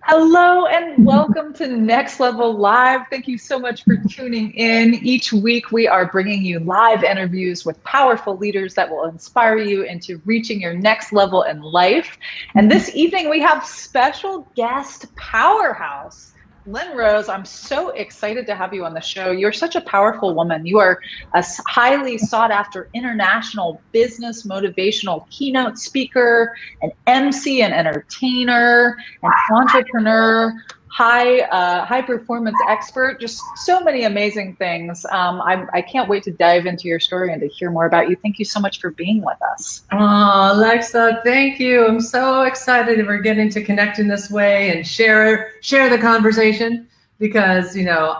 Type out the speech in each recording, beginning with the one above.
Hello and welcome to Next Level Live. Thank you so much for tuning in. Each week we are bringing you live interviews with powerful leaders that will inspire you into reaching your next level in life. And this evening we have special guest powerhouse, Lynn Rose. I'm so excited to have you on the show. You're such a powerful woman. You are a highly sought after international business motivational keynote speaker, an MC and entertainer, an entrepreneur, high performance expert, just so many amazing things. I can't wait to dive into your story and to hear more about you. Thank you so much for being with us. Oh, Alexa, thank you. I'm so excited that we're getting to connect in this way and share the conversation because,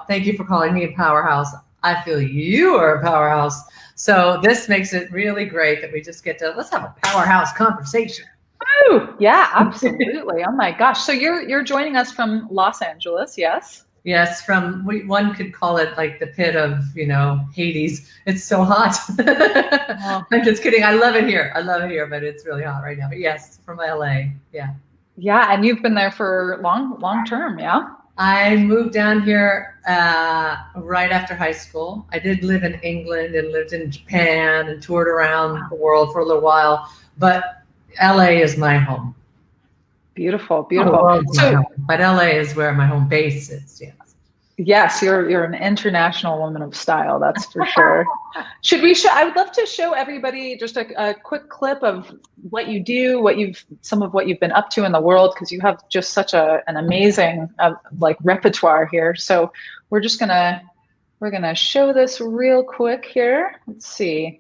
thank you for calling me a powerhouse. I feel you are a powerhouse. So this makes it really great that we just get to, let's have a powerhouse conversation. Oh, yeah, absolutely. Oh my gosh. So you're joining us from Los Angeles, yes? Yes, one could call it like the pit of, Hades. It's so hot. Oh. I'm just kidding. I love it here, but it's really hot right now. But yes, from LA. Yeah. Yeah, and you've been there for long term, yeah? I moved down here right after high school. I did live in England and lived in Japan and toured around the world for a little while, but LA is my home. Beautiful, beautiful. But LA is where my home base is. Yes. Yes, you're an international woman of style, that's for sure. I would love to show everybody just a quick clip of what you do, some of what you've been up to in the world, because you have just such an amazing repertoire here. So we're gonna show this real quick here. Let's see.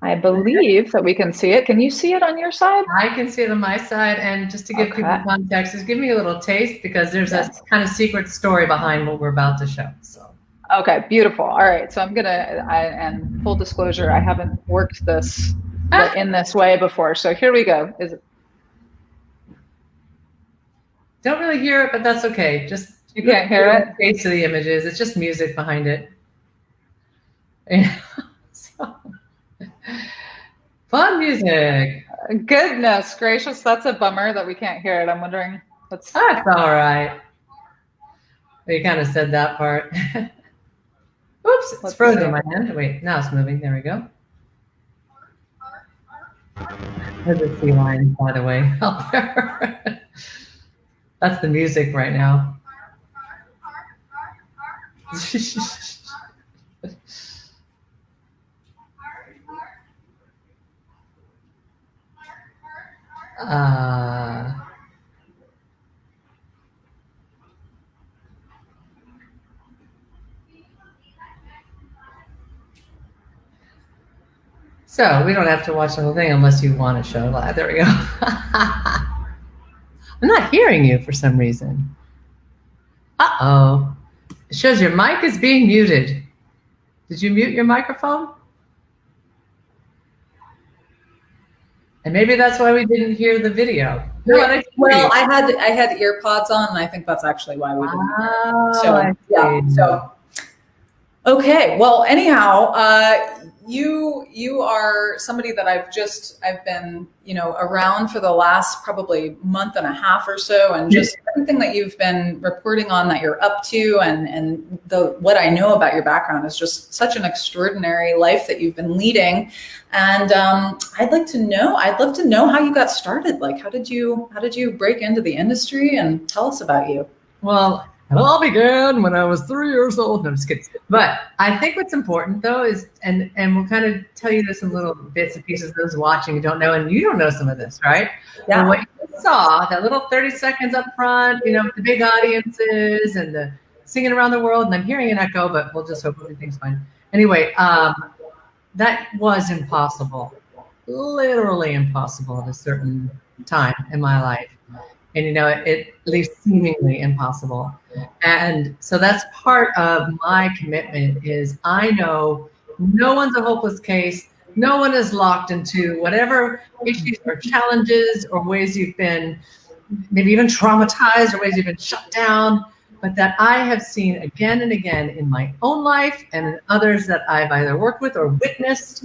I believe that we can see it. Can you see it on your side? I can see it on my side. And just to give people context, just give me a little taste because there's a kind of secret story behind what we're about to show. So. Okay, beautiful. All right. So and full disclosure, I haven't worked this in this way before. So here we go. Don't really hear it, but that's okay. You can't hear it? Taste of the images. It's just music behind it. Yeah. Fun music. Goodness gracious, that's a bummer that we can't hear it. I'm wondering. That's all right. You kind of said that part. Oops, it's frozen in my hand. Wait, now it's moving. There we go. There's a sea lion, by the way. That's the music right now. So we don't have to watch the whole thing unless you want to show live. There we go. I'm not hearing you for some reason. Uh-oh. It shows your mic is being muted. Did you mute your microphone? And maybe that's why we didn't hear the video. Well, I had earpods on, and I think that's actually why we didn't. So okay. Well, anyhow, you are somebody that I've been around for the last probably month and a half or so, and just everything that you've been reporting on that you're up to, and what I know about your background is just such an extraordinary life that you've been leading. And I'd love to know how you got started. Like, how did you break into the industry, and tell us about you? Well, it all began when I was 3 years old. No, I'm just kidding. But I think what's important though is, and we'll kind of tell you this in little bits and pieces, those watching who don't know, and you don't know some of this, right? Yeah. And what you saw, that little 30 seconds up front, with the big audiences and the singing around the world, and I'm hearing an echo, but we'll just hope everything's fine. Anyway, that was impossible, literally impossible at a certain time in my life. And, at least seemingly impossible. And so that's part of my commitment is I know no one's a hopeless case. No one is locked into whatever issues or challenges or ways you've been maybe even traumatized or ways you've been shut down, but that I have seen again and again in my own life and in others that I've either worked with or witnessed,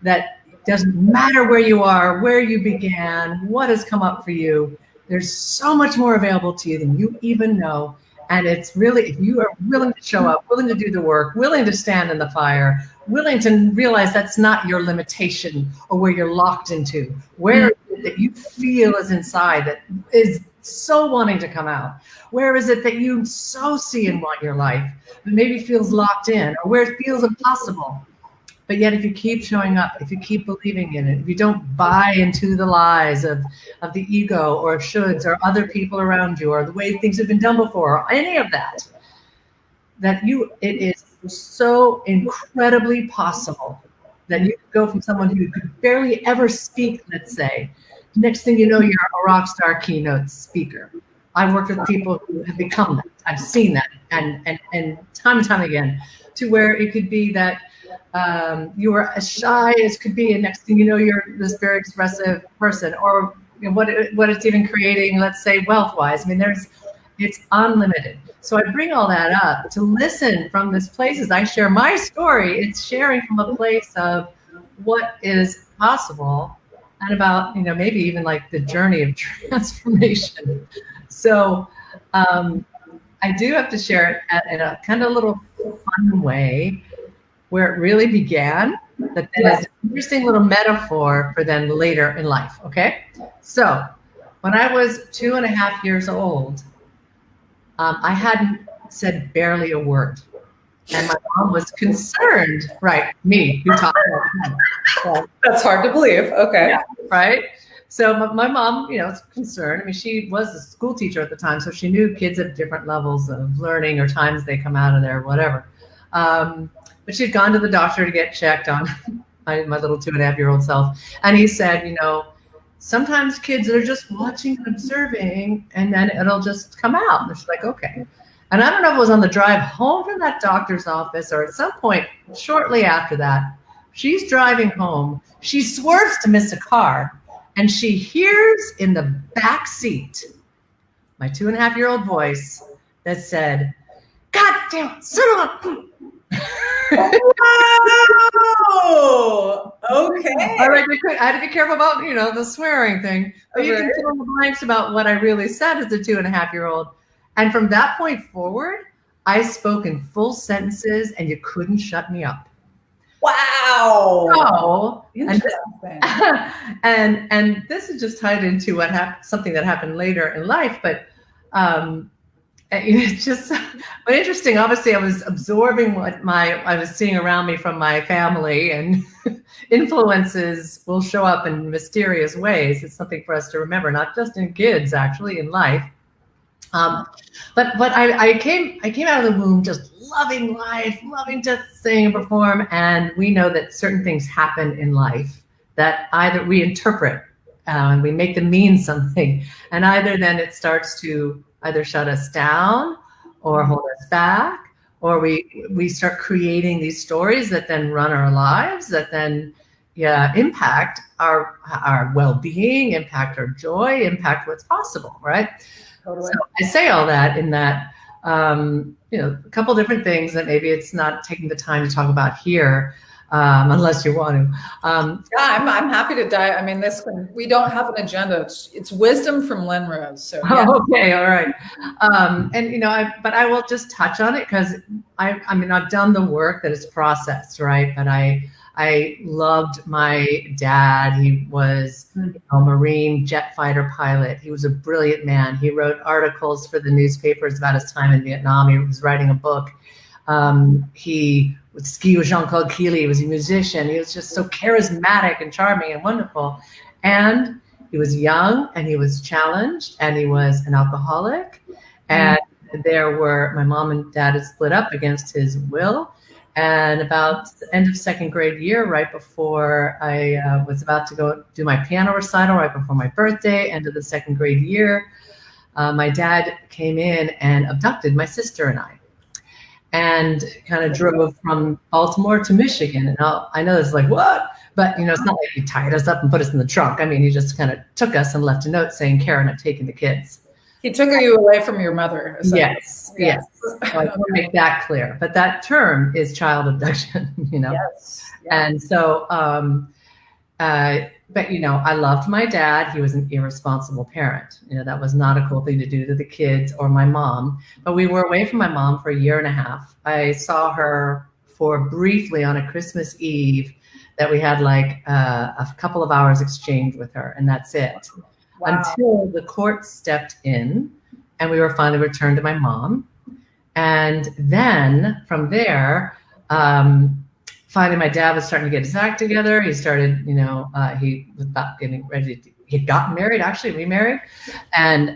that doesn't matter where you are, where you began, what has come up for you. There's so much more available to you than you even know. And it's really, if you are willing to show up, willing to do the work, willing to stand in the fire, willing to realize that's not your limitation or where you're locked into, where is it that you feel is inside that is so wanting to come out? Where is it that you so see and want your life, but maybe feels locked in, or where it feels impossible? But yet, if you keep showing up, if you keep believing in it, if you don't buy into the lies of the ego or shoulds or other people around you or the way things have been done before or any of that, it is so incredibly possible that you could go from someone who could barely ever speak, let's say, next thing you know, you're a rock star keynote speaker. I've worked with people who have become that. I've seen that, and time and time again, to where it could be that you were as shy as could be, and next thing you know, you're this very expressive person, or what it's even creating, let's say, wealth-wise. I mean, it's unlimited. So I bring all that up to listen from this place as I share my story. It's sharing from a place of what is possible, and about, maybe even like the journey of transformation. So I do have to share it in a kind of little fun way, where it really began, that then is an interesting little metaphor for then later in life, okay? So when I was 2.5 years old, I hadn't said barely a word. And my mom was concerned, right? Me, who taught her. So, that's hard to believe, okay. Yeah, right? So my mom, was concerned. I mean, she was a school teacher at the time, so she knew kids at different levels of learning or times they come out of there, whatever. But she'd gone to the doctor to get checked on my little 2.5-year-old self. And he said, sometimes kids are just watching and observing, and then it'll just come out. And she's like, okay. And I don't know if it was on the drive home from that doctor's office or at some point shortly after that, she's driving home. She swerves to miss a car, and she hears in the back seat my 2.5-year-old voice that said, "God damn, son of a..." Oh, okay. I had to be careful about, the swearing thing. But you can fill in the blanks about what I really said as a 2.5-year-old. And from that point forward, I spoke in full sentences, and you couldn't shut me up. Wow. So, interesting. And this is just tied into something that happened later in life, but it's just interesting. Obviously, I was absorbing what I was seeing around me from my family, and influences will show up in mysterious ways. It's something for us to remember, not just in kids, actually, in life. But I came out of the womb just loving life, loving to sing and perform. And we know that certain things happen in life that either we interpret and we make them mean something, and either then it starts to either shut us down or hold us back, or we start creating these stories that then run our lives, that then impact our well-being, impact our joy, impact what's possible, right? Totally. So I say all that in that, a couple different things that maybe it's not taking the time to talk about here, unless you want to. I'm happy to dive. I mean, we don't have an agenda. It's wisdom from Lynn Rose. So yeah. Okay, all right. But I will just touch on it because I've done the work that is processed, right? But I loved my dad. He was a Marine jet fighter pilot. He was a brilliant man. He wrote articles for the newspapers about his time in Vietnam. He was writing a book. He would ski with Jean-Claude Keely. He was a musician. He was just so charismatic and charming and wonderful. And he was young, and he was challenged, and he was an alcoholic. And my mom and dad had split up against his will. And about the end of second grade year, right before I was about to go do my piano recital, right before my birthday, end of the second grade year, my dad came in and abducted my sister and I, and kind of drove from Baltimore to Michigan. And I know this is like, what? But, it's not like he tied us up and put us in the trunk. I mean, he just kind of took us and left a note saying, "Karen, I'm taking the kids." He took you away from your mother. Yes. So I want to make that clear. But that term is child abduction, Yes. And so but, you know, I loved my dad. He was an irresponsible parent. You know, that was not a cool thing to do to the kids or my mom. But we were away from my mom for a year and a half. I saw her for briefly on a Christmas Eve that we had like a couple of hours exchange with her, and that's it. Wow. Until the court stepped in and we were finally returned to my mom. And then from there, finally, my dad was starting to get his act together. He started, you know, he was about getting ready. He'd gotten married, actually remarried. And,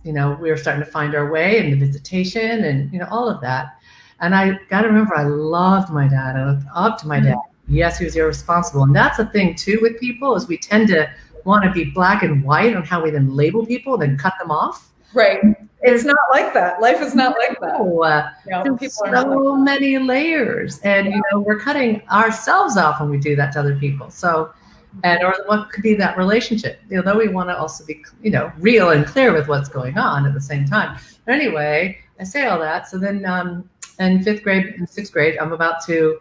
you know, we were starting to find our way and the visitation and, you know, all of that. And I got to remember, I loved my dad. I looked up to my dad. Yes, he was irresponsible. And that's the thing, too, with people is we tend to want to be black and white on how we then label people, then cut them off. Right. It's not like that. Life is not like that. There's so many layers, and you know, we're cutting ourselves off when we do that to other people. So, and or what could be that relationship? You know, though we want to also be, you know, real and clear with what's going on at the same time. But anyway, I say all that. So then, in 5th grade and 6th grade, I'm about to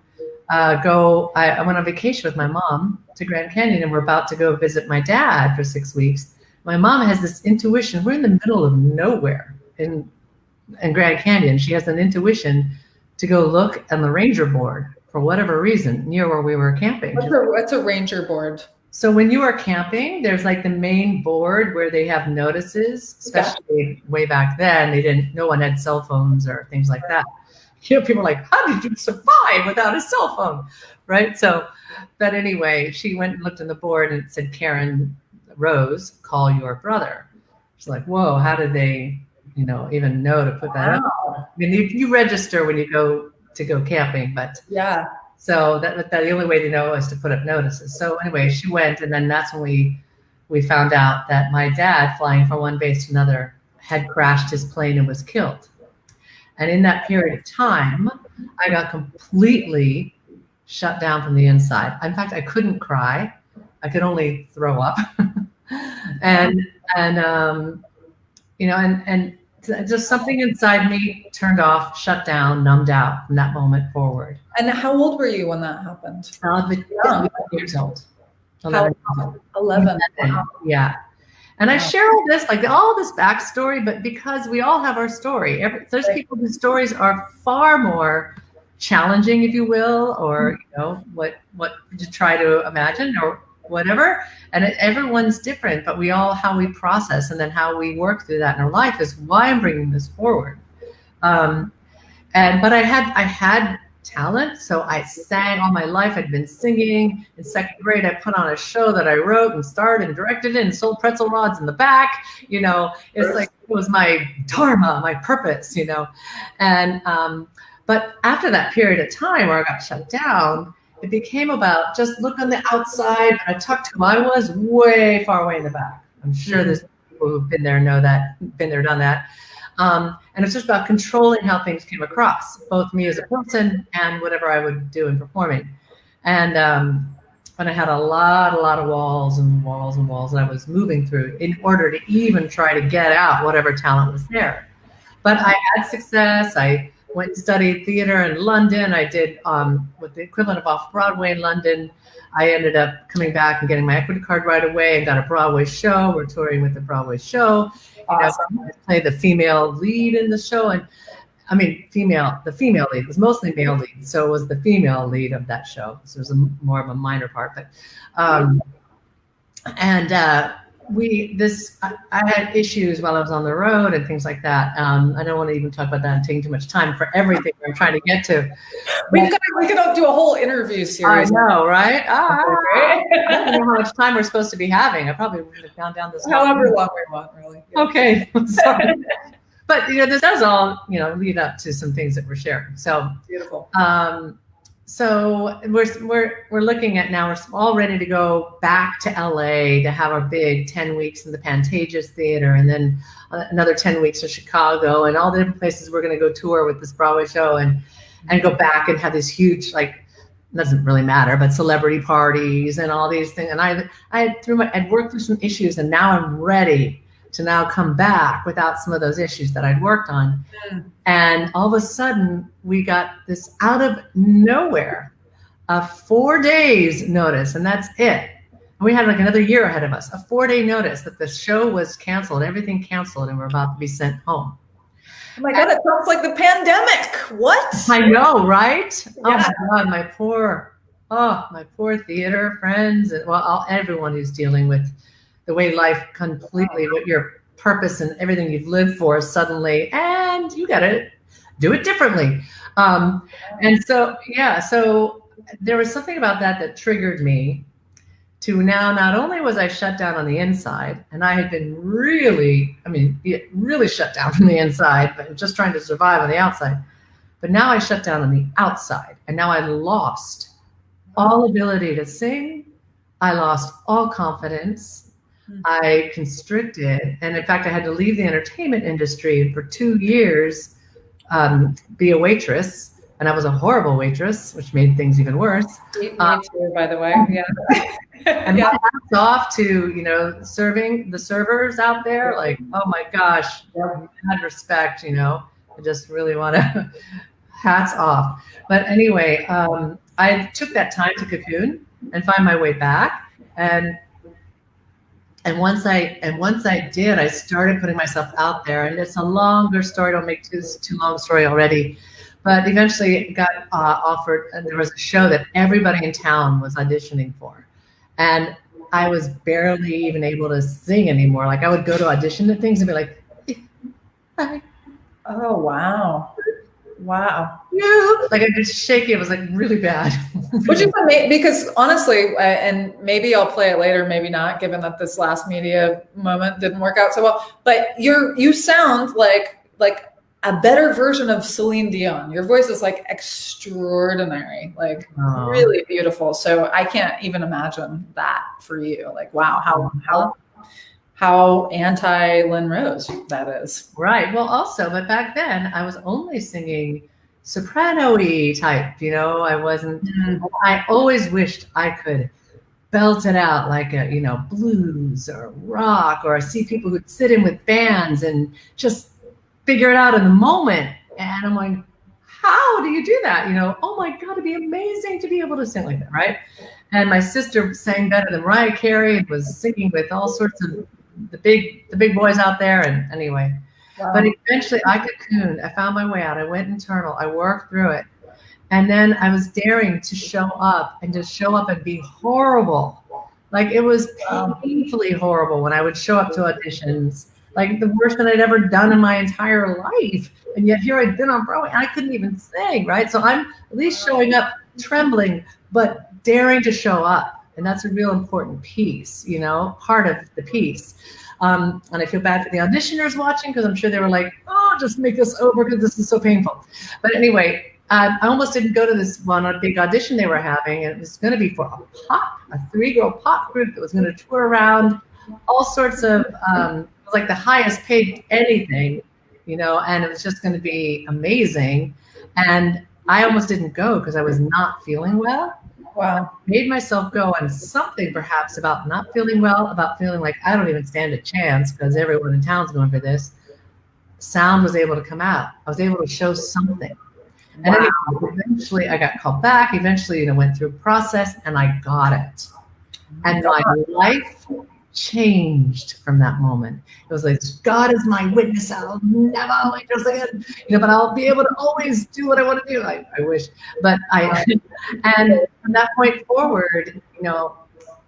go. I went on vacation with my mom to Grand Canyon, and we're about to go visit my dad for 6 weeks. My mom has this intuition. We're in the middle of nowhere in Grand Canyon. She has an intuition to go look on the ranger board for whatever reason near where we were camping. What's a ranger board? So when you are camping, there's like the main board where they have notices, especially way back then. No one had cell phones or things like that. You know, people are like, how did you survive without a cell phone? Right? So, but anyway, she went and looked on the board and it said, Karen Rose, call your brother. She's like, whoa, how did they, you know, even know to put that up? I mean, you register when you go camping, but yeah. So that the only way to know is to put up notices. So anyway, she went, and then that's when we found out that my dad, flying from one base to another, had crashed his plane and was killed. And in that period of time, I got completely shut down from the inside. In fact, I couldn't cry. I could only throw up. and you know, and just something inside me turned off, shut down, numbed out from that moment forward. And how old were you when that happened? 11 years old. 11. Yeah. And I share all this, like all this backstory, but because we all have our story. There's people whose stories are far more challenging, if you will, or you know, what to try to imagine or whatever. And everyone's different, but how we process and then how we work through that in our life is why I'm bringing this forward. But I had talent, so I sang all my life. I'd been singing. In 2nd grade, I put on a show that I wrote and starred and directed it and sold pretzel rods in the back. You know, it's like it was my dharma, my purpose. You know, and but after that period of time where I got shut down, it became about just look on the outside. I tucked who I was way far away in the back. I'm sure there's people who've been there, know that, been there, done that. And it's just about controlling how things came across, both me as a person and whatever I would do in performing. And I had a lot of walls and walls and walls that I was moving through in order to even try to get out whatever talent was there. But I had success. I went and studied theater in London. I did with the equivalent of off-Broadway in London. I ended up coming back and getting my equity card right away and got a Broadway show. We're touring with the Broadway show. Awesome. You know, I played the female lead in the show. And I mean, the female lead. It was mostly male lead. So it was the female lead of that show. So it was more of a minor part. But I had issues while I was on the road and things like that. I don't want to even talk about that and taking too much time for everything we're trying to get to. We could do a whole interview series. I know, right? I don't know how much time we're supposed to be having. I probably would have gone down this. However long we want, really. Yeah. Okay. Sorry. But you know, this does all lead up to some things that we're sharing. So beautiful. So we're looking at now, we're all ready to go back to LA to have our big 10 weeks in the Pantages Theater, and then another 10 weeks in Chicago, and all the different places we're going to go tour with this Broadway show, and go back and have this huge, like, doesn't really matter, but celebrity parties and all these things. And I'd worked through some issues, and now I'm ready to now come back without some of those issues that I'd worked on. And all of a sudden we got this out of nowhere, a 4 days notice, and that's it. we had like another year ahead of us, a 4-day notice that the show was canceled, everything canceled, and we're about to be sent home. Oh my God, it sounds like the pandemic. What? I know, right? Yeah. Oh my God, my poor theater friends, and everyone who's dealing with the way life completely, what your purpose and everything you've lived for suddenly, and you got to do it differently. And so, so there was something about that triggered me to now, not only was I shut down on the inside, and I had been really shut down from the inside, but just trying to survive on the outside. But now I shut down on the outside, and now I lost all ability to sing. I lost all confidence. I constricted. And in fact, I had to leave the entertainment industry for 2 years, be a waitress. And I was a horrible waitress, which made things even worse. Me too, by the way. Yeah. And my hats off to, serving the servers out there. Like, oh my gosh, mad respect, I just really want to hats off. But anyway, I took that time to cocoon and find my way back. And once I did, I started putting myself out there. And it's a longer story. Don't make this too long a story already. But eventually got offered, and there was a show that everybody in town was auditioning for. And I was barely even able to sing anymore. Like I would go to audition at things and be like, hi. Oh, wow. Wow. Yeah. Like I was shaking. It was like really bad. Which is amazing, because honestly, and maybe I'll play it later, maybe not, given that this last media moment didn't work out so well. But you sound like a better version of Celine Dion. Your voice is like extraordinary, like really beautiful. So I can't even imagine that for you. Like, wow, how anti Lynn Rose that is. Right. Well, also, but back then I was only singing soprano-y type, I wasn't, I always wished I could belt it out like a, blues or rock, or I see people who'd sit in with bands and just figure it out in the moment. And I'm like, how do you do that? Oh my God, it'd be amazing to be able to sing like that, right? And my sister sang better than Mariah Carey and was singing with all sorts of the big boys out there. And anyway, but eventually I cocooned. I found my way out. I went internal. I worked through it. And then I was daring to show up and be horrible. Like it was painfully horrible when I would show up to auditions. Like the worst that I'd ever done in my entire life. And yet here I'd been on Broadway and I couldn't even sing, right? So I'm at least showing up trembling, but daring to show up. And that's a real important piece, part of the piece. And I feel bad for the auditioners watching, because I'm sure they were like, oh, just make this over because this is so painful. But anyway, I almost didn't go to this one big audition they were having. And it was going to be for a 3-girl pop group that was going to tour around all sorts of, it was like the highest paid anything, and it was just going to be amazing. And I almost didn't go because I was not feeling well. Wow. Made myself go on something perhaps about not feeling well, about feeling like I don't even stand a chance because everyone in town's going for this. Sound was able to come out. I was able to show something. And anyway, eventually I got called back. Eventually, went through a process and I got it. And my life changed from that moment. It was like, God is my witness. I'll never like this again, but I'll be able to always do what I want to do. I wish, but and from that point forward,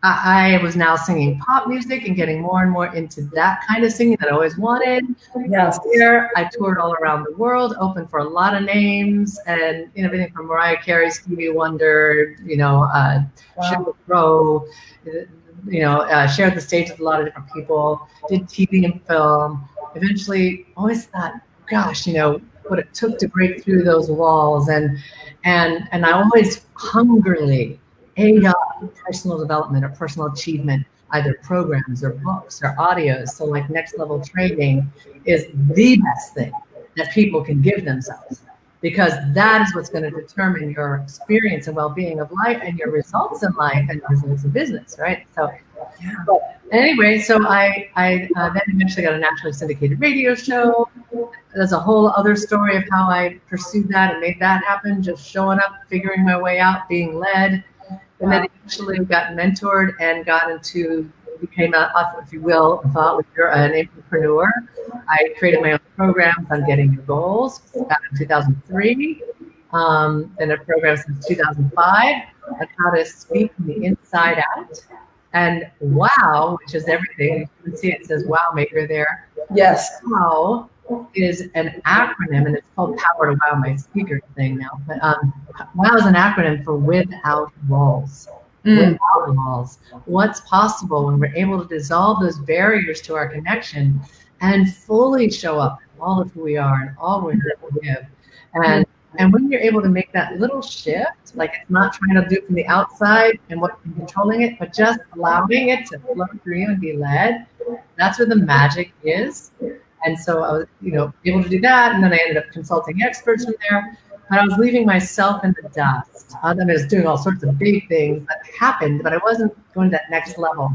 I was now singing pop music and getting more and more into that kind of singing that I always wanted. Yes. Here, I toured all around the world, opened for a lot of names, and everything from Mariah Carey, Stevie Wonder, Sheryl Crow, shared the stage with a lot of different people, did TV and film. Eventually, always thought, gosh, what it took to break through those walls, and I always hungrily ate up personal development or personal achievement, either programs or books or audios. So like next level training is the best thing that people can give themselves, because that is what's going to determine your experience and well-being of life and your results in life and results in business, right? So, but anyway, so I then eventually got a nationally syndicated radio show. There's a whole other story of how I pursued that and made that happen, just showing up, figuring my way out, being led. and then eventually got mentored and got into, became a, if you will, a thought leader, an entrepreneur. I created my own programs on getting your goals back in 2003. Then a program since 2005 on how to speak from the inside out. And WOW, which is everything. You can see it says WOW Maker there. Yes. WOW is an acronym, and it's called Power to Wow, my speaker thing now. But WOW is an acronym for Without Walls. Without walls. What's possible when we're able to dissolve those barriers to our connection and fully show up in all of who we are and all we give. And when you're able to make that little shift, like it's not trying to do it from the outside and what controlling it, but just allowing it to flow through you and be led, that's where the magic is. And so I was, able to do that. And then I ended up consulting experts from there. But I was leaving myself in the dust. I was doing all sorts of big things that happened, but I wasn't going to that next level.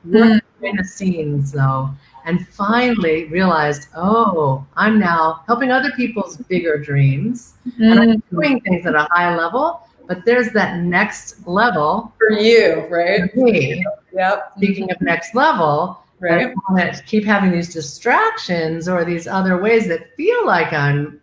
Working behind the scenes, though, and finally realized, oh, I'm now helping other people's bigger dreams, and I'm doing things at a high level. But there's that next level for you, right? For me. Yep. Speaking of next level, right? I want to keep having these distractions or these other ways that feel like I'm,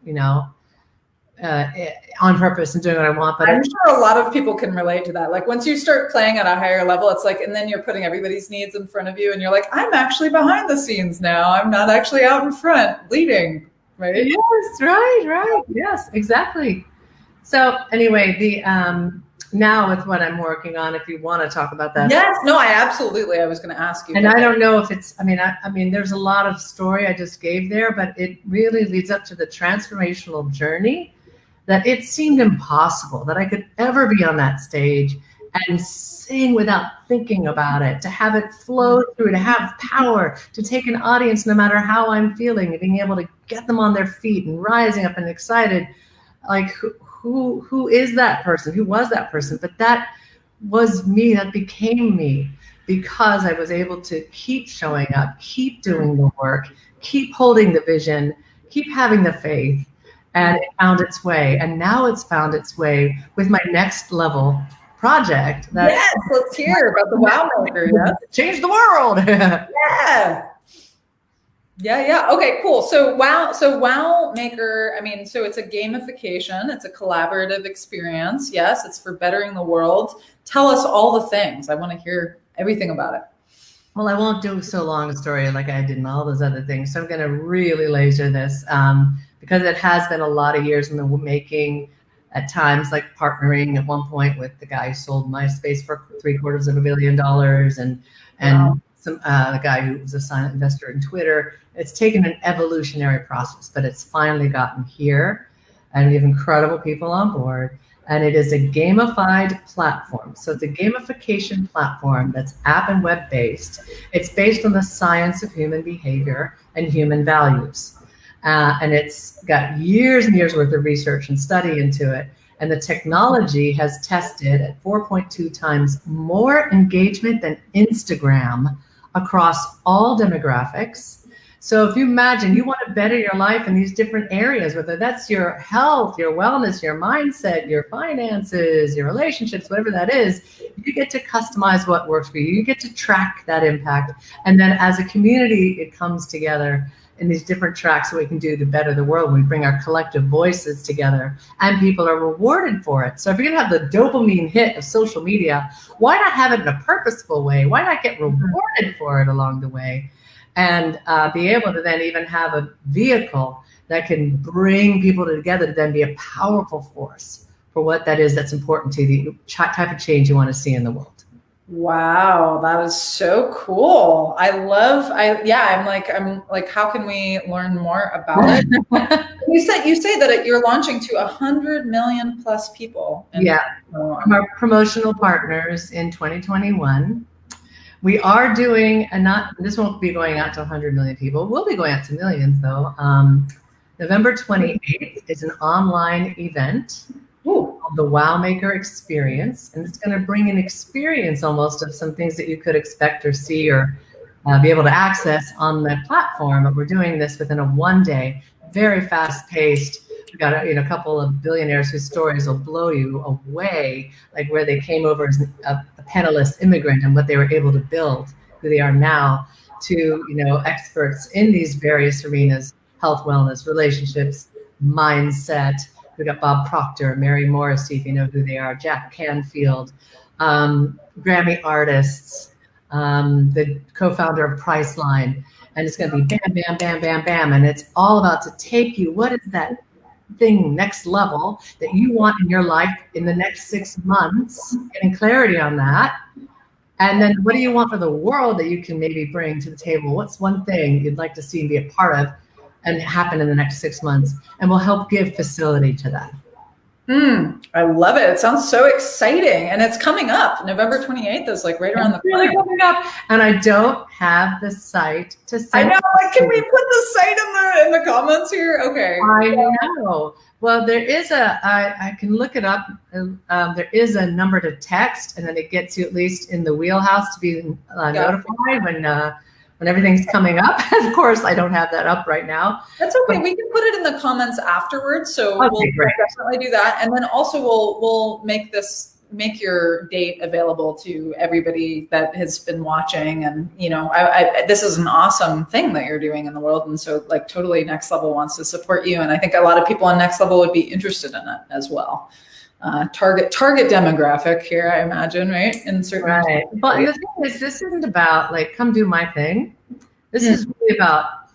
on purpose and doing what I want. But I'm sure a lot of people can relate to that. Like once you start playing at a higher level, it's like, and then you're putting everybody's needs in front of you and you're like, I'm actually behind the scenes now. I'm not actually out in front leading, right? Yes, right. Yes, exactly. So anyway, the now with what I'm working on, if you want to talk about that. Yes, no, I was going to ask you. And I don't know if it's, I mean, there's a lot of story I just gave there, but it really leads up to the transformational journey that it seemed impossible that I could ever be on that stage and sing without thinking about it, to have it flow through, to have power, to take an audience no matter how I'm feeling, and being able to get them on their feet and rising up and excited. Like, who is that person? Who was that person? But that was me. That became me because I was able to keep showing up, keep doing the work, keep holding the vision, keep having the faith. And it found its way. And now it's found its way with my next level project. Yes, let's hear about the WOW Maker. Yeah. Change the world. Yeah. Okay, cool. So WOW Maker, so it's a gamification. It's a collaborative experience. Yes, it's for bettering the world. Tell us all the things. I want to hear everything about it. Well, I won't do so long a story like I did in all those other things. So I'm going to really laser this because it has been a lot of years in the making, at times like partnering at one point with the guy who sold MySpace for $750 million and some the guy who was a silent investor in Twitter. It's taken an evolutionary process, but it's finally gotten here, and we have incredible people on board. And it is a gamified platform. So it's a gamification platform that's app and web based. It's based on the science of human behavior and human values. And it's got years and years worth of research and study into it. And the technology has tested at 4.2 times more engagement than Instagram across all demographics. So if you imagine you want to better your life in these different areas, whether that's your health, your wellness, your mindset, your finances, your relationships, whatever that is, you get to customize what works for you. You get to track that impact. And then as a community, it comes together in these different tracks that we can do to better the world. We bring our collective voices together and people are rewarded for it. So if you're gonna have the dopamine hit of social media, why not have it in a purposeful way? Why not get rewarded for it along the way? And be able to then even have a vehicle that can bring people together to then be a powerful force for what that is that's important to you, the type of change you want to see in the world. Wow, that is so cool. I'm like, how can we learn more about it? You say that you're launching to 100 million plus people. From our promotional partners in 2021. We are doing, this won't be going out to 100 million people. We'll be going out to millions though. November 28th is an online event called the WOW Maker Experience. And it's going to bring an experience almost of some things that you could expect or see or be able to access on the platform. But we're doing this within a one-day, very fast-paced, we've got a couple of billionaires whose stories will blow you away, like where they came over as a penniless immigrant and what they were able to build, who they are now, to experts in these various arenas: health, wellness, relationships, mindset. We got Bob Proctor, Mary Morrissey, if you know who they are, Jack Canfield, Grammy artists, the co-founder of Priceline. And it's going to be bam, bam, bam, bam, bam. And it's all about to take you, what is that thing, next level that you want in your life in the next 6 months, getting clarity on that. And then what do you want for the world that you can maybe bring to the table? What's one thing you'd like to see and be a part of and happen in the next 6 months? And we'll help give facility to that. I love it. It sounds so exciting. And it's coming up. November 28th is like right around the corner. Really coming up. And I don't have the site to send. I know. Can we put the site in the comments here? Okay. I know. Well, there is I can look it up. There is a number to text, and then it gets you at least in the wheelhouse to be notified when everything's coming up. Of course, I don't have that up right now. That's okay. We can put it in the comments afterwards. So we'll definitely do that. And then also we'll make your date available to everybody that has been watching. And, this is an awesome thing that you're doing in the world. And so like totally Next Level wants to support you. And I think a lot of people on Next Level would be interested in it as well. Target demographic here, I imagine, right? In certain right. But the thing is, this isn't about like, come do my thing. This is really about,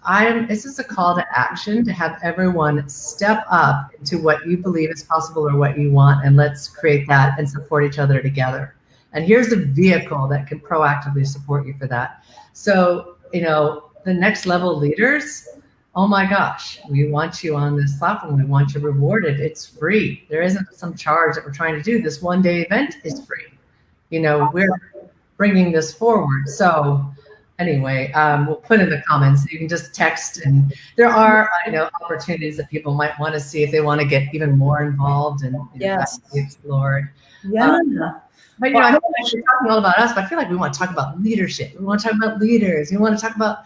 this is a call to action to have everyone step up into what you believe is possible or what you want, and let's create that and support each other together. And here's a vehicle that can proactively support you for that. So, the Next Level leaders, oh my gosh, we want you on this platform. We want you rewarded. It's free. There isn't some charge that we're trying to do. This one-day event is free. We're bringing this forward. So anyway, we'll put in the comments. You can just text, and there are, opportunities that people might want to see if they want to get even more involved and explored. Yeah. But I know we're talking all about us, but I feel like we want to talk about leadership. We want to talk about leaders. We want to talk about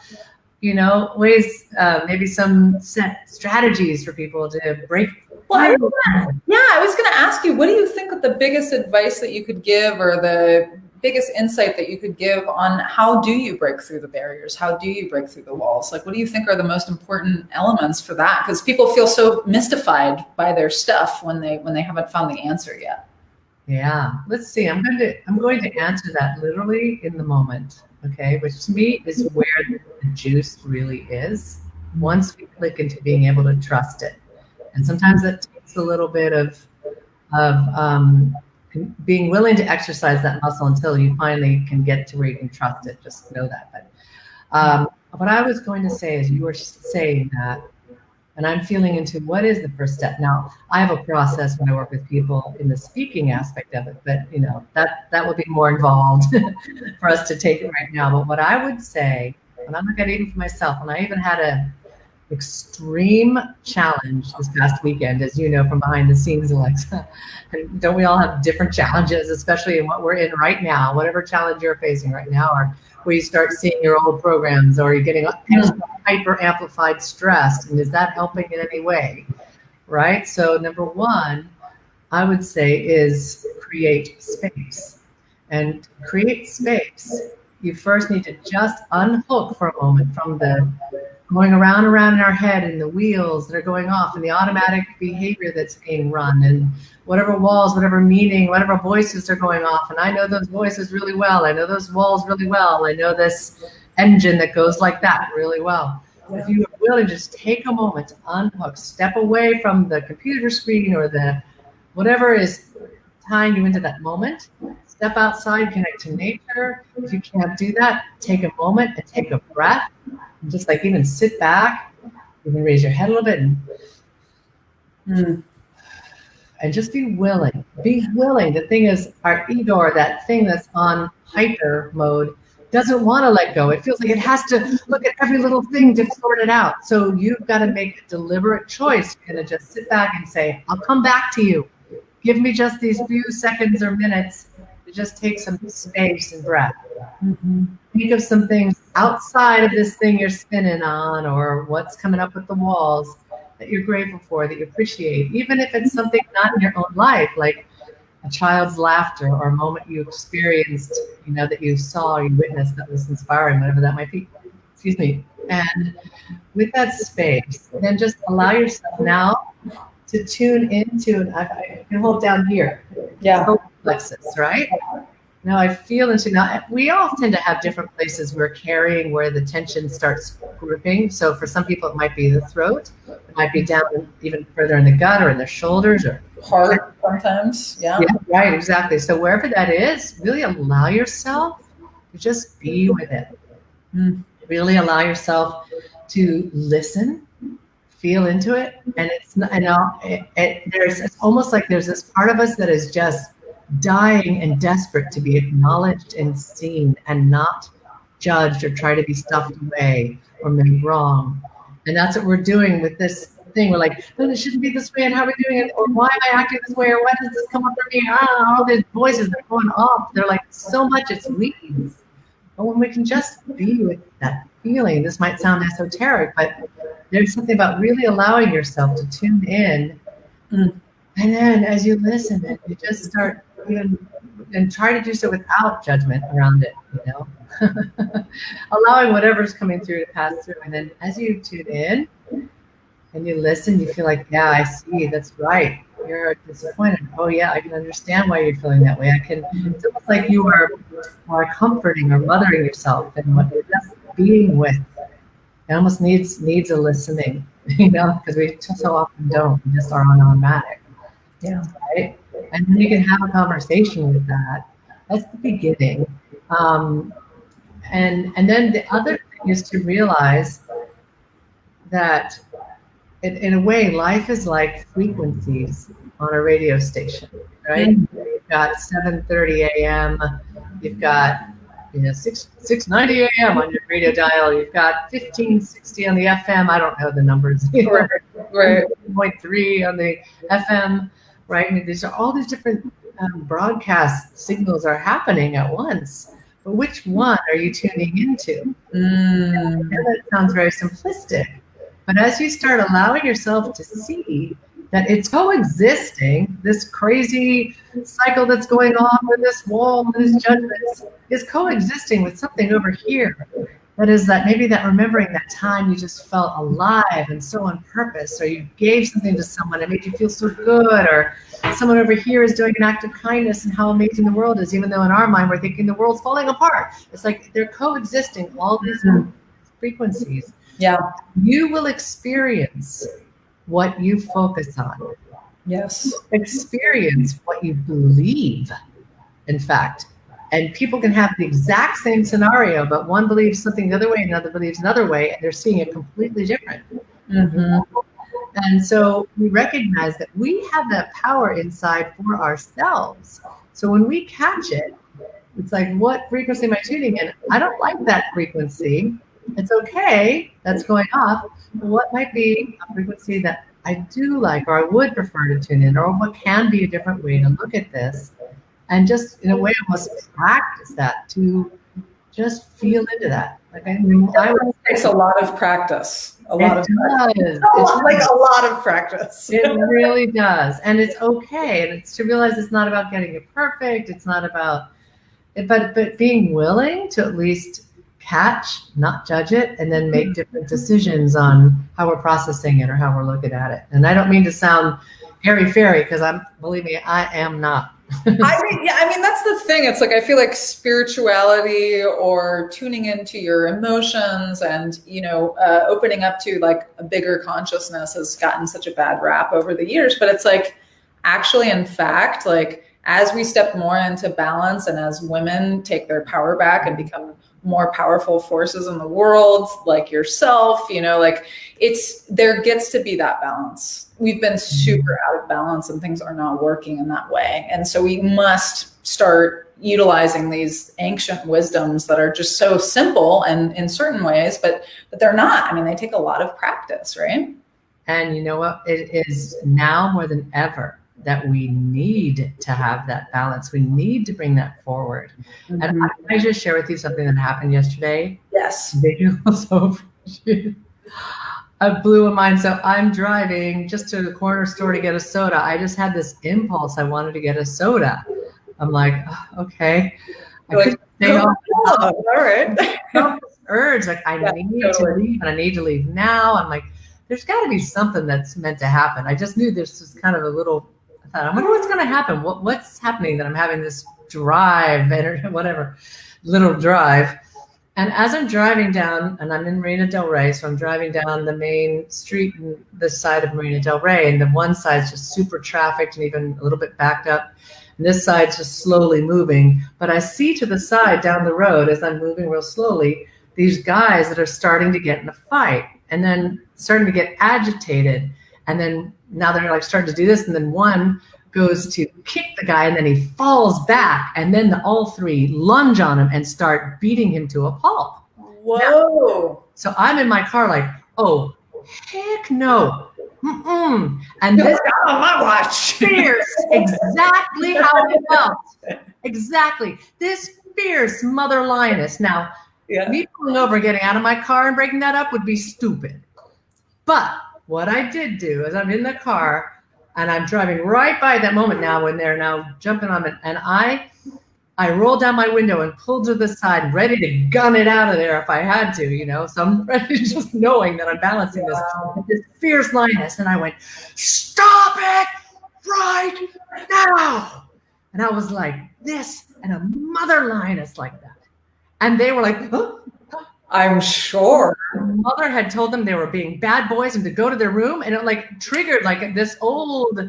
ways, maybe some set strategies for people to break. Well, I was going to ask you, what do you think of the biggest advice that you could give, or the biggest insight that you could give on how do you break through the barriers? How do you break through the walls? Like, what do you think are the most important elements for that? Because people feel so mystified by their stuff when they haven't found the answer yet. Yeah, let's see. I'm going to answer that literally in the moment. Okay, which to me is where the juice really is. Once we click into being able to trust it, and sometimes that takes a little bit of being willing to exercise that muscle until you finally can get to where you can trust it. Just know that. But what I was going to say is, you were saying that, and I'm feeling into what is the first step. Now, I have a process when I work with people in the speaking aspect of it, but that will be more involved for us to take it right now. But what I would say, and I'm looking at it even for myself, and I even had an extreme challenge this past weekend, as you know from behind the scenes, Alexa. And don't we all have different challenges, especially in what we're in right now, whatever challenge you're facing right now, or where you start seeing your old programs, or you're getting hyper amplified stress, and is that helping in any way? Right? So number one, I would say, is create space. And create space, you first need to just unhook for a moment from the going around in our head, and the wheels that are going off, and the automatic behavior that's being run, and whatever walls, whatever meaning, whatever voices are going off. And I know those voices really well. I know those walls really well. I know this engine that goes like that really well. If you are willing to just take a moment to unhook, step away from the computer screen or the whatever is tying you into that moment, step outside, connect to nature. If you can't do that, take a moment and take a breath. And just like even sit back, you can raise your head a little bit and just be willing. Be willing. The thing is, our ego, or that thing that's on hyper mode, doesn't want to let go. It feels like it has to look at every little thing to sort it out. So you've got to make a deliberate choice. You're going to just sit back and say, I'll come back to you. Give me just these few seconds or minutes to just take some space and breath. Think of some things outside of this thing you're spinning on, or what's coming up with the walls, that you're grateful for, that you appreciate, even if it's something not in your own life, like a child's laughter or a moment you experienced, you know, that you saw or you witnessed that was inspiring, whatever that might be. Excuse me. And with that space, then just allow yourself now to tune into, and I can hold down here. Yeah. Plexus, right? Now I feel into, now we all tend to have different places we're carrying where the tension starts gripping. So for some people, it might be the throat, it might be down even further in the gut or in the shoulders or heart sometimes. Yeah. Right, exactly. So wherever that is, really allow yourself to just be with it. Really allow yourself to listen, feel into it. And it's almost like there's this part of us that is just dying and desperate to be acknowledged and seen and not judged or try to be stuffed away or made wrong. And that's what we're doing with this thing. We're like, no, this shouldn't be this way, and how are we doing it? Or why am I acting this way? Or why does this come up for me? I don't know, all these voices that are going off. They're like so much it's weeds. But when we can just be with that feeling, this might sound esoteric, but there's something about really allowing yourself to tune in. And then as you listen, you just start and try to do so without judgment around it, you know, allowing whatever's coming through to pass through. And then as you tune in and you listen, you feel like, yeah, I see, that's right. You're disappointed. Oh yeah, I can understand why you're feeling that way. It's almost like you are comforting or mothering yourself and what you're just being with. It almost needs a listening, you know, because we so often don't. We just are on automatic. Yeah. Right. And then you can have a conversation with that. That's the beginning. And then the other thing is to realize that in a way, life is like frequencies on a radio station, right? You've got 7:30 a.m. You've got 6:90 a.m. on your radio dial. You've got 1560 on the FM. I don't know the numbers. Right. 0.3 on the FM. Right? I mean, these are all these different broadcast signals are happening at once. But which one are you tuning into? I know that sounds very simplistic. But as you start allowing yourself to see that it's coexisting, this crazy cycle that's going on with this wall, these judgments, is coexisting with something over here. That is that maybe that remembering that time you just felt alive and so on purpose, or you gave something to someone that made you feel so good, or someone over here is doing an act of kindness and how amazing the world is, even though in our mind we're thinking the world's falling apart. It's like they're coexisting, all these frequencies. Yeah. You will experience what you focus on. Yes. Experience what you believe, in fact. And people can have the exact same scenario, but one believes something the other way, another believes another way, and they're seeing it completely different. And so we recognize that we have that power inside for ourselves. So when we catch it, it's like, what frequency am I tuning in? I don't like that frequency. It's okay, that's going off. What might be a frequency that I do like, or I would prefer to tune in, or what can be a different way to look at this? And just in a way, almost practice that, to just feel into that. Like it takes a lot of practice. A lot of practice. It really does. And it's okay. And it's to realize it's not about getting it perfect. It's not about it, but being willing to at least catch, not judge it, and then make different decisions on how we're processing it or how we're looking at it. And I don't mean to sound airy-fairy, because believe me, I am not. I mean, that's the thing. It's like, I feel like spirituality or tuning into your emotions and, opening up to like a bigger consciousness has gotten such a bad rap over the years. But it's like, actually, in fact, like as we step more into balance and as women take their power back and become more powerful forces in the world, like yourself, there gets to be that balance. We've been super out of balance and things are not working in that way. And so we must start utilizing these ancient wisdoms that are just so simple and in certain ways, but they're not. I mean, they take a lot of practice, right? And you know what? It is now more than ever that we need to have that balance. We need to bring that forward. Mm-hmm. And I just share with you something that happened yesterday. Yes. blew a mind. So I'm driving just to the corner store to get a soda. I just had this impulse. I wanted to get a soda. I'm like, oh, okay. All right. Urge, like I need to leave, and I need to leave now. I'm like, there's got to be something that's meant to happen. I just knew this was kind of a little. I thought, I wonder what's going to happen. What's happening that I'm having this drive, whatever, little drive. And as I'm driving down, and I'm in Marina Del Rey, so I'm driving down the main street in this side of Marina Del Rey, and the one side's just super trafficked and even a little bit backed up. And this side's just slowly moving. But I see to the side down the road, as I'm moving real slowly, these guys that are starting to get in a fight and then starting to get agitated. And then now they're like starting to do this. And then one goes to kick the guy, and then he falls back, and then all three lunge on him and start beating him to a pulp. Whoa. Now, so I'm in my car like, oh, heck no. Mm-mm. And this on my watch. Fierce, exactly how it felt. Exactly. This fierce mother lioness. Now, me pulling over and getting out of my car and breaking that up would be stupid. But what I did do is I'm in the car, and I'm driving right by that moment now when they're now jumping on it. And I rolled down my window and pulled to the side, ready to gun it out of there if I had to, you know. So I'm ready, just knowing that I'm balancing this fierce lioness. And I went, stop it right now. And I was like this, and a mother lioness like that. And they were like, oh. I'm sure. Mother had told them they were being bad boys and to go to their room, and it like triggered like this old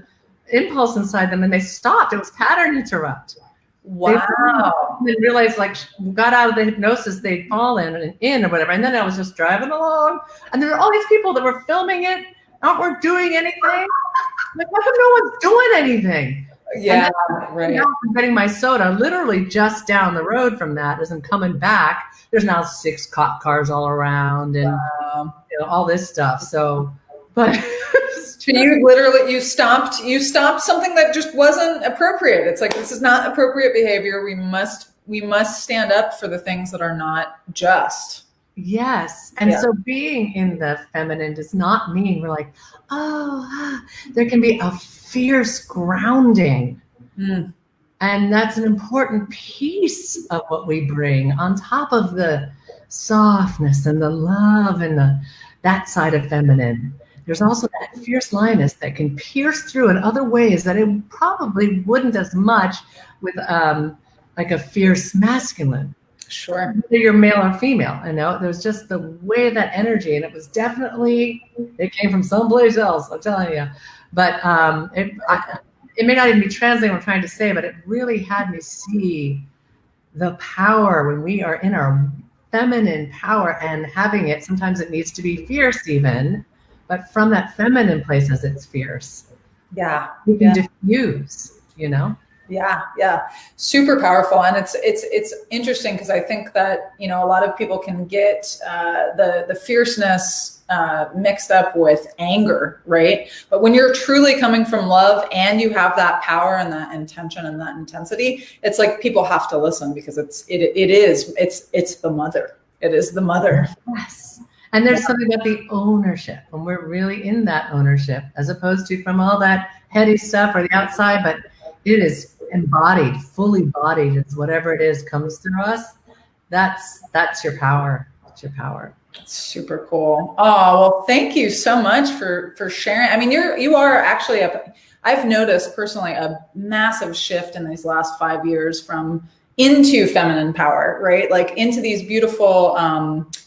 impulse inside them, and they stopped. It was pattern interrupt. Wow. They realized, like, got out of the hypnosis they'd fallen in or whatever. And then I was just driving along, and there were all these people that were filming it, weren't doing anything. Like, how come no one's doing anything? Yeah, right. Now I'm getting my soda literally just down the road from that. As I'm coming back, there's now 6 cop cars all around, and you know, all this stuff. So, but you stopped something that just wasn't appropriate. It's like, this is not appropriate behavior. We must stand up for the things that are not just. Yes. And so being in the feminine does not mean we're like, there can be a fierce grounding. And that's an important piece of what we bring on top of the softness and the love and that side of feminine. There's also that fierce lioness that can pierce through in other ways that it probably wouldn't as much with like a fierce masculine. Sure. Whether you're male or female, you know, there's just the way of that energy, and it was definitely, it came from someplace else, I'm telling you. But it may not even be translating what I'm trying to say, but it really had me see the power when we are in our feminine power and having it. Sometimes it needs to be fierce even, but from that feminine place as it's fierce. Yeah. You can diffuse, you know? Yeah. Super powerful. And it's interesting because I think that, you know, a lot of people can get the fierceness mixed up with anger, right? But when you're truly coming from love and you have that power and that intention and that intensity, it's like people have to listen because it's the mother. It is the mother. Yes. And there's something about the ownership when we're really in that ownership, as opposed to from all that heady stuff or the outside, but it is embodied, fully bodied. It's whatever it is comes through us. That's your power. That's your power. Super cool. Oh, well, thank you so much for sharing. I mean, you are actually I've noticed personally a massive shift in these last 5 years into feminine power, right? Like into these beautiful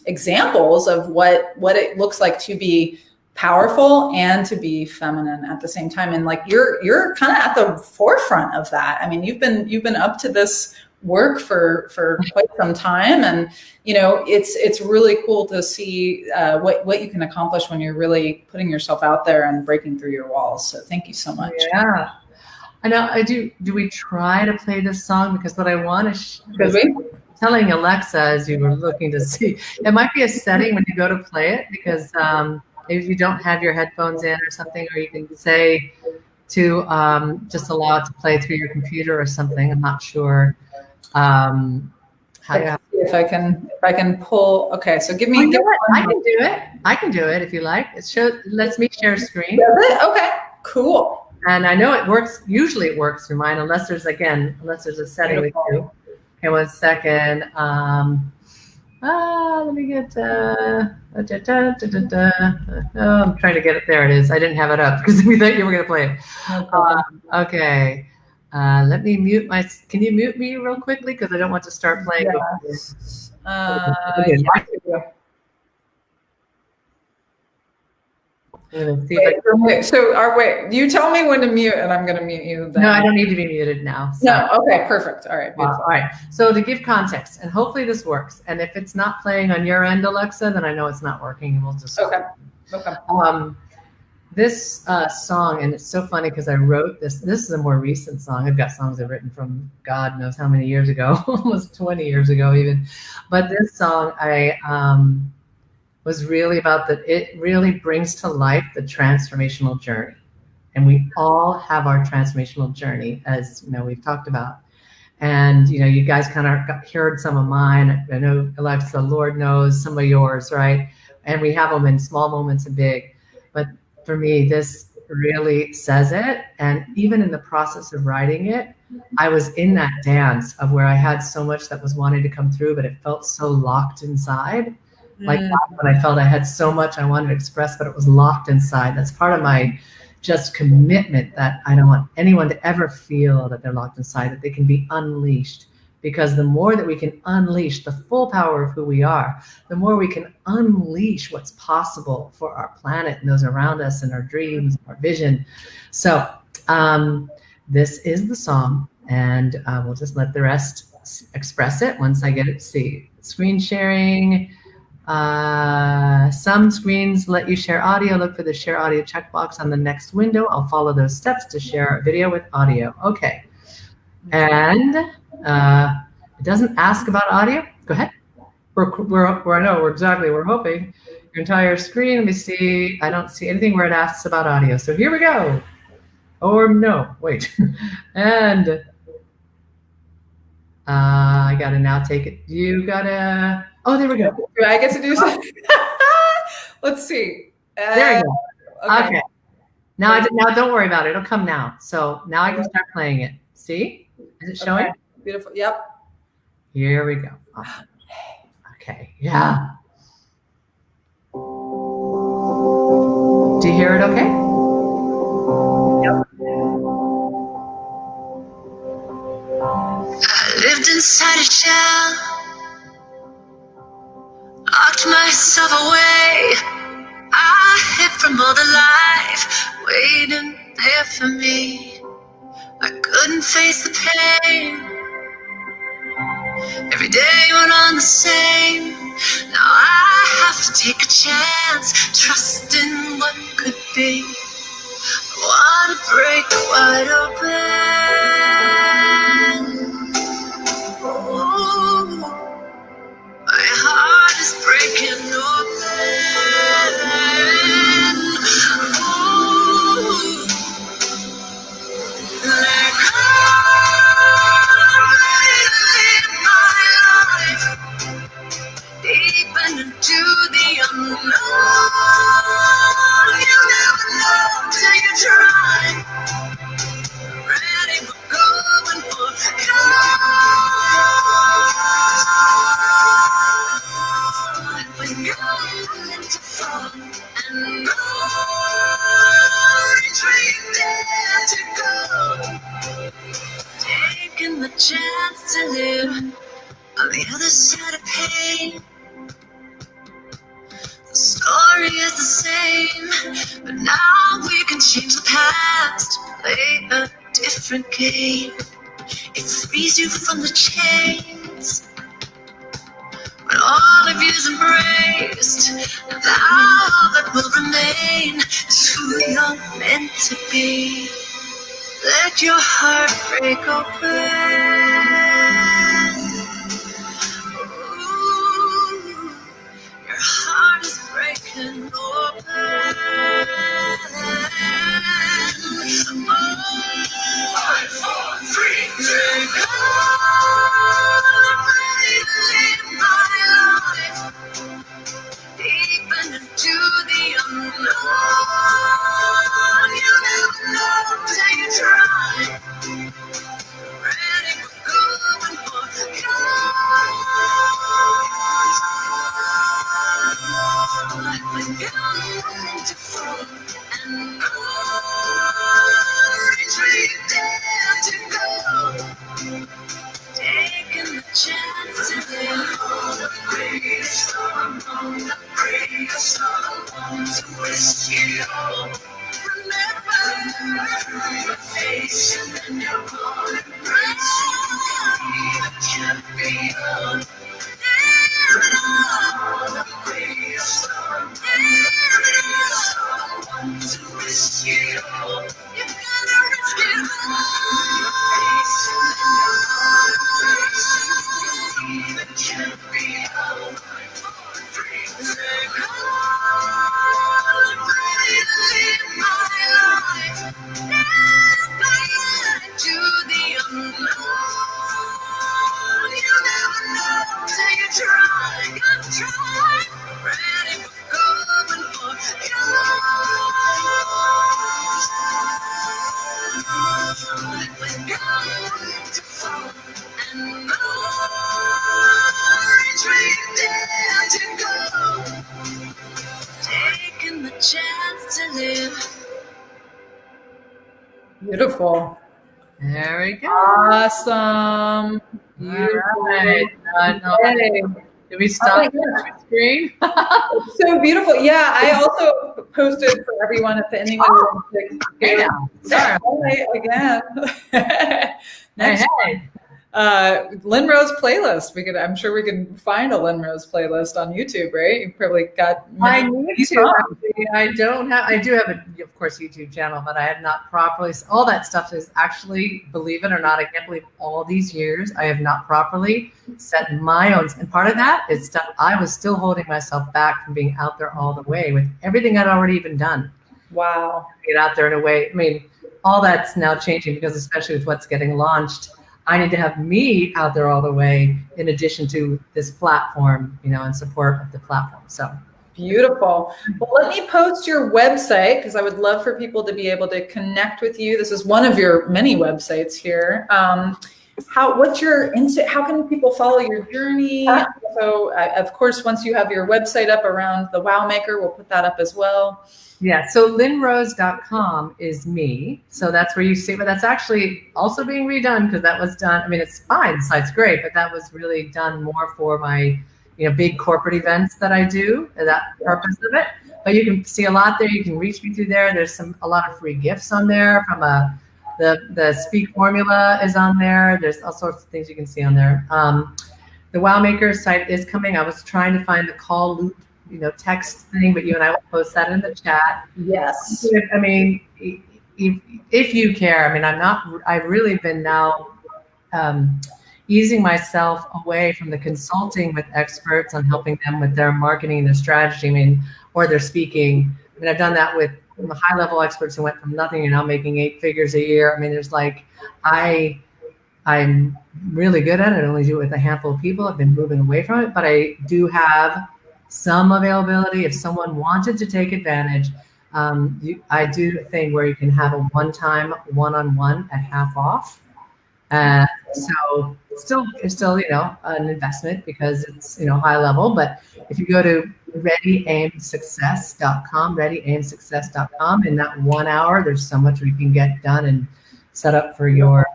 examples of what it looks like to be powerful and to be feminine at the same time. And like you're kind of at the forefront of that. I mean, you've been up to this work for quite some time, and you know, it's really cool to see what you can accomplish when you're really putting yourself out there and breaking through your walls. So thank you so much. Yeah. I know. Do we try to play this song? Because what I want to telling Alexa, as you were looking to see, it might be a setting when you go to play it, because if you don't have your headphones in or something, or you can say to just allow it to play through your computer or something. I'm not sure. If I can pull. Okay, so give me. You know what? I can do it. I can do it if you like. Lets me share screen. Does it? Okay, cool. And I know it works. Usually it works for mine, unless there's a setting we can do. Okay, 1 second. Let me get. I'm trying to get it. There it is. I didn't have it up because we thought you were going to play it. Okay. Let me mute can you mute me real quickly? Because I don't want to start playing. Yes. You tell me when to mute and I'm going to mute you then. No, I don't need to be muted now. So. No, okay, perfect. All right, beautiful. All right, so to give context, and hopefully this works, and if it's not playing on your end, Alexa, then I know it's not working, and we'll just... Okay. This song, and it's so funny because I wrote this is a more recent song. I've got songs I've written from God knows how many years ago, almost 20 years ago even. But this song, was really about that. It really brings to life the transformational journey. And we all have our transformational journey, as you know, we've talked about. And, you know, you guys kind of heard some of mine. I know, Alexa, Lord knows some of yours, right? And we have them in small moments and big. But for me, this really says it. And even in the process of writing it, I was in that dance of where I had so much that was wanting to come through, but it felt so locked inside. Like when I felt I had so much I wanted to express, but it was locked inside. That's part of my just commitment, that I don't want anyone to ever feel that they're locked inside, that they can be unleashed. Because the more that we can unleash the full power of who we are, the more we can unleash what's possible for our planet and those around us and our dreams, our vision. So this is the song, and we'll just let the rest express it once I get it. See, screen sharing. Some screens let you share audio. Look for the share audio checkbox on the next window. I'll follow those steps to share a video with audio. Okay. And it doesn't ask about audio. Go ahead. We're hoping your entire screen. Let me see. I don't see anything where it asks about audio. So here we go. Or no, wait. And I gotta now take it. You gotta. Oh, there we go. Do I get to do something? Let's see. There you go. Okay. Now don't worry about it. It'll come now. So now I can start playing it. See? Is it showing? Okay. Beautiful. Yep. Here we go. Awesome. Okay. Yeah. Do you hear it okay? Yep. I lived inside a shell, locked myself away. I hid from all the life waiting there for me. I couldn't face the pain. Every day went on the same. Now I have to take a chance, trust in what could be. I want to break wide open. Ooh, my heart is breaking open. Ooh, let go. Deep into the unknown. You never know till you try. Ready for going for gold. When you're into fun and no retreat there to go. Taking the chance to live on the other side of pain. The story is the same, but now we can change the past, play a different game. It frees you from the chains. When all of you's embraced, now all that will remain is who you're meant to be. Let your heart break open. Your heart is breaking open. 5, 4, 3, 2. all. Remember your face and your heart embrace. Be the champion. Give it all. The greatest song. Give it all. Someone to risk it all. You gotta risk it all. Your face and your heart embrace. Be the champion. Take on, ready to live my life. Never to the unknown. You never know till you try. Gotta try. Ready for going for your When going to fall and reach where you dare to go. Taking the chance to live. Beautiful. There we go. Awesome. Beautiful. Okay. Did we stop the screen? It's so beautiful. Yeah, I also posted for everyone if anyone wants to. Sorry. Again. Next Hey. Lynn Rose playlist. I'm sure we can find a Lynn Rose playlist on YouTube, right? You've probably got. I need to. I do have a, of course, YouTube channel, but I have not properly. All that stuff is actually, believe it or not, I can't believe all these years I have not properly set my own. And part of that is stuff I was still holding myself back from being out there all the way with everything I'd already even done. Wow. Get out there in a way. I mean, all that's now changing because especially with what's getting launched, I need to have me out there all the way in addition to this platform, and support of the platform. So beautiful. Well, let me post your website because I would love for people to be able to connect with you. This is one of your many websites here. How can people follow your journey? So of course, once you have your website up around the Wow Maker, we'll put that up as well. Yeah, so lynnrose.com is me. So that's where you see, but that's actually also being redone because that was done. I mean, it's fine, the site's great, but that was really done more for my, big corporate events that I do, that purpose of it. But you can see a lot there. You can reach me through there. There's a lot of free gifts on there from the Speak formula is on there. There's all sorts of things you can see on there. The Wow Maker site is coming. I was trying to find the call loop, text thing, but you and I will post that in the chat. Yes. I mean, if you care, I mean, I've really been now easing myself away from the consulting with experts on helping them with their marketing, their strategy, or their speaking. I mean, I've done that with the high level experts who went from nothing and now making 8 figures a year. I mean, there's I'm really good at it. I only do it with a handful of people. I've been moving away from it, but I do have some availability if someone wanted to take advantage. I do a thing where you can have a one-time one-on-one at half off. So it's still an investment because it's high level. But if you go to readyaimsuccess.com, in that 1 hour, there's so much we can get done and set up for your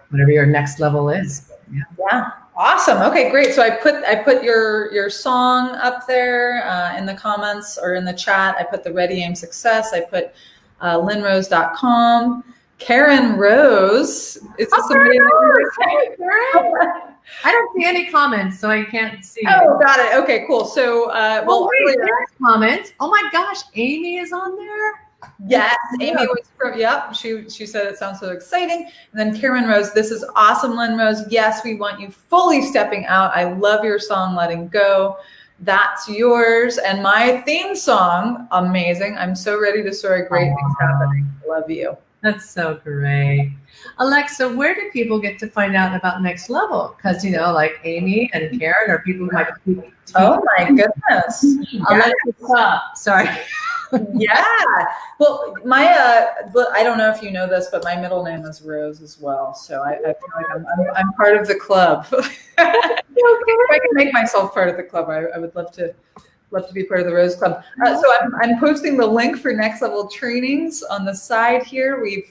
whatever your next level is. Yeah. Awesome. Okay, great. So I put your song up there in the comments or in the chat. I put the Ready Aim Success. I put lynnrose.com. Karen Rose. Is this somebody? I don't see any comments, so I can't see. Oh, got it. Okay, cool. So, wait, there's comments. Oh my gosh, Amy is on there. Yes, Amy was from, yep. She said it sounds so exciting. And then Karen Rose, this is awesome, Lynn Rose. Yes, we want you fully stepping out. I love your song, Letting Go. That's yours. And my theme song, amazing. I'm so ready to soar. Great things happening. Love you. That's so great. Alexa, where do people get to find out about Next Level? Because, like Amy and Karen are people who might be. Oh, my goodness. Alexa, sorry. Yeah. Well, my I don't know if you know this, but my middle name is Rose as well. So I feel like I'm part of the club. If I can make myself part of the club, I would love to be part of the Rose Club. So I'm posting the link for Next Level trainings on the side here. We've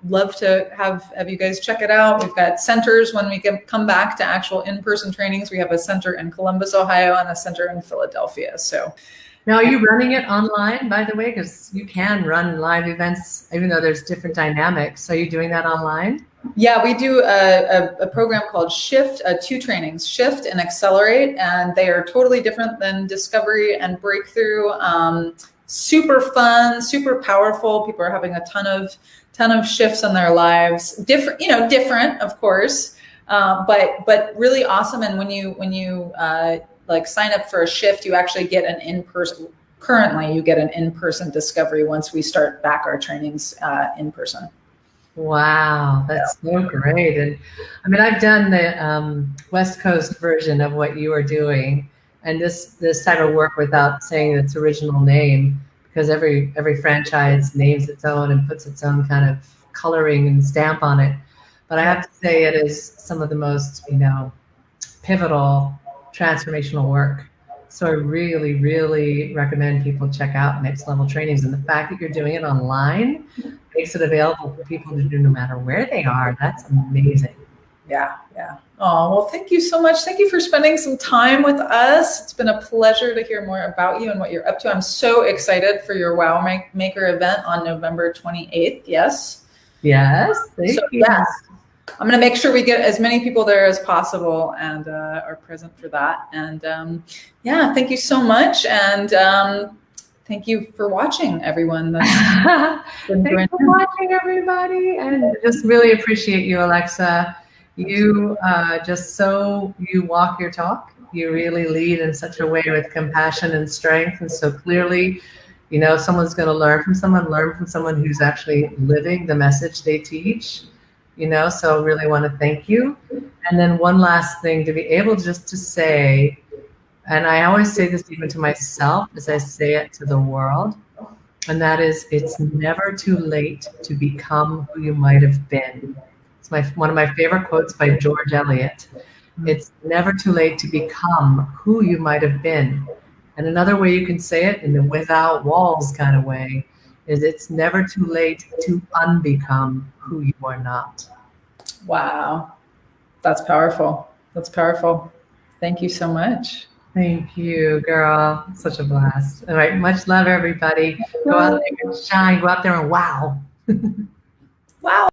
love to have you guys check it out. We've got centers when we can come back to actual in-person trainings. We have a center in Columbus, Ohio, and a center in Philadelphia. So Now, are you running it online, by the way? Because you can run live events, even though there's different dynamics. Are you doing that online? Yeah, we do a program called Shift, 2 trainings, Shift and Accelerate, and they are totally different than Discovery and Breakthrough. Super fun, super powerful. People are having a ton of shifts in their lives. Different, of course, but really awesome. And when you like sign up for a shift, you actually get an in-person. Currently, you get an in-person discovery once we start back our trainings in person. Wow, that's so great. And I mean, I've done the West Coast version of what you are doing, and this type of work without saying its original name, because every franchise names its own and puts its own kind of coloring and stamp on it. But I have to say it is some of the most, pivotal transformational work. So I really, really recommend people check out Next Level Trainings. And the fact that you're doing it online makes it available for people to do no matter where they are. That's amazing. Yeah. Oh, well, thank you so much. Thank you for spending some time with us. It's been a pleasure to hear more about you and what you're up to. I'm so excited for your Wow Maker event on November 28th. Yes. Yes. Thank you. Yes. I'm going to make sure we get as many people there as possible and are present for that. And thank you so much. And thank you for watching, everyone. Thanks for watching, everybody. And just really appreciate you, Alexa. You you walk your talk. You really lead in such a way with compassion and strength. And so clearly, someone's going to learn from someone who's actually living the message they teach. So really want to thank you. And then one last thing, to be able just to say, and I always say this even to myself as I say it to the world, and that is, it's never too late to become who you might have been. It's one of my favorite quotes by George Eliot. It's never too late to become who you might have been. And another way you can say it, in the without walls kind of way, is it's never too late to unbecome who you are not. Wow. That's powerful. That's powerful. Thank you so much. Thank you, girl. Such a blast. All right. Much love, everybody. Go out there and shine. Go out there and wow. Wow.